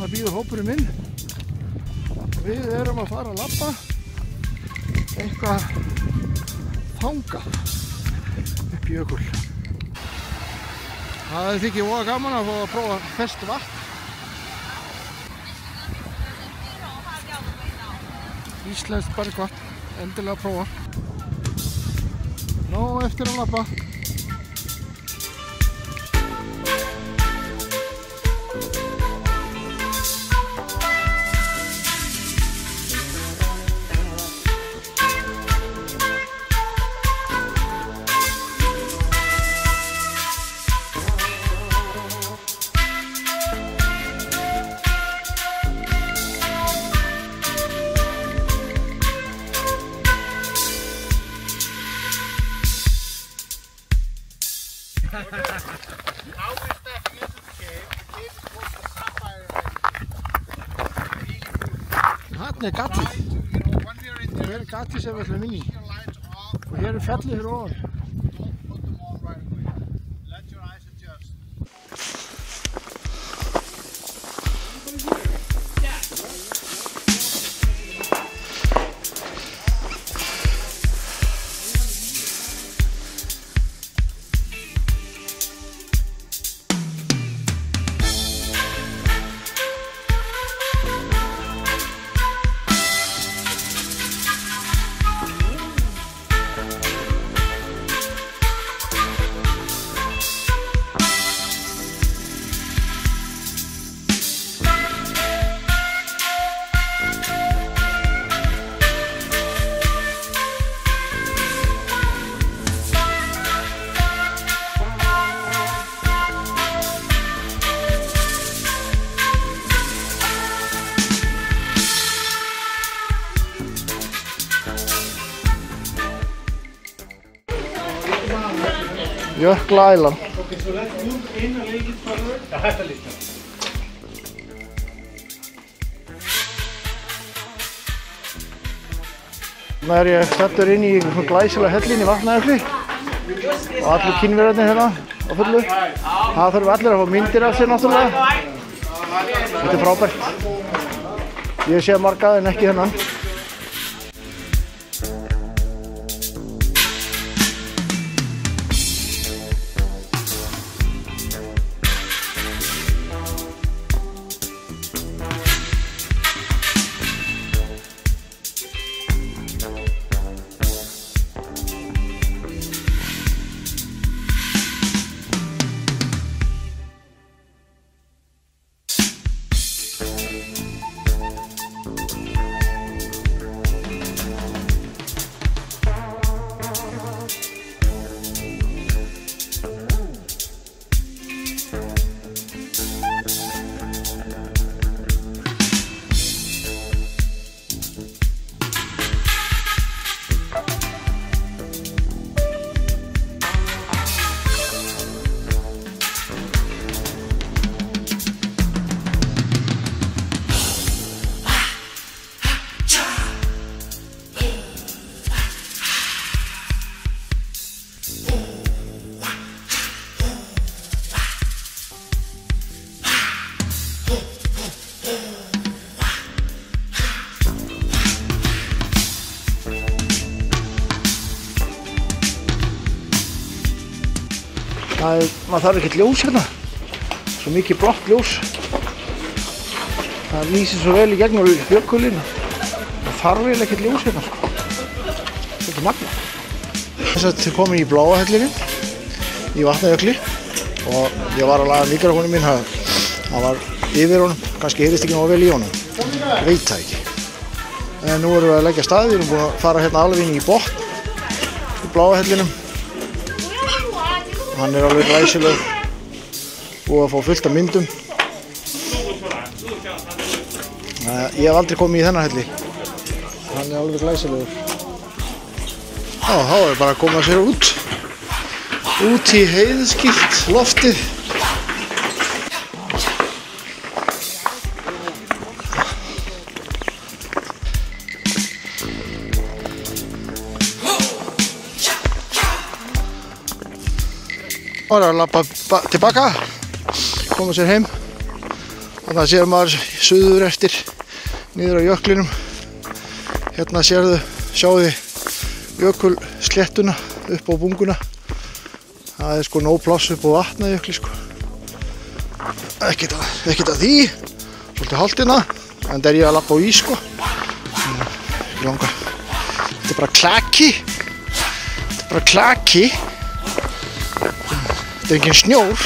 Hérna bíður hópurinn minn. Við erum að fara að labba eitthvað þangað upp í jökul. Það þykir voða gaman að fá að prófa ferskt vatn. Íslenskt bergvatn, endilega að prófa. Nóg eftir að labba. Now we're stepping into the cave. The cave is called the Sapphire Ring. Þarna gatið. When we're in there, Hér gatið sem við ætlum inn í. your lights off. Og hér fjallið fyrir ofan. Don't put them on right away. Let your eyes adjust. Jökla Island. Okay, so let's move in a little bit further. That's a little. Núna er ég settur inn í glæsilega hellinn í Vatnajökli og allir kínverjarnir hérna á fullu. Það þurfum allir að fá myndir af sér náttúrulega. Þetta er frábært. Ég sé marga en ekki þennan. Maður þarf ekkert ljós hérna, svo mikið blátt ljós. Það lýsir svo vel í gegnum jökulinn. Það þarf vel ekkert ljós hérna sko. Þetta er magna. Þess að þið komið í Bláa hellinum í Vatnajökli og ég var að laga mikrofónum minn, það var yfir honum, kannski heyrðist ekki nógu vel í honum. Ég veit það ekki. En nú erum við að leggja stað, við erum búin að fara hérna alveg inn í botn í Bláa hellinum. Hann er alveg glæsilegur og að fá fullt af myndum. Ég hef aldrei komið í þennan helli. Hann er alveg glæsilegur. Þá er bara að koma sér út í heiðskírt loftið. Ahora að labba tilbaka, koma sér heim Þannig að sér maður suður eftir niður á jöklinum. Hérna sjáðu jökulsléttuna upp á bunguna. Það er sko nóg pláss upp á Vatnajökli sko. Ekkert að því. Svolítið halt hérna. En það er ég að labba á ís sko. Ekki langa. Þetta er bara klaki. Þetta er engin snjór.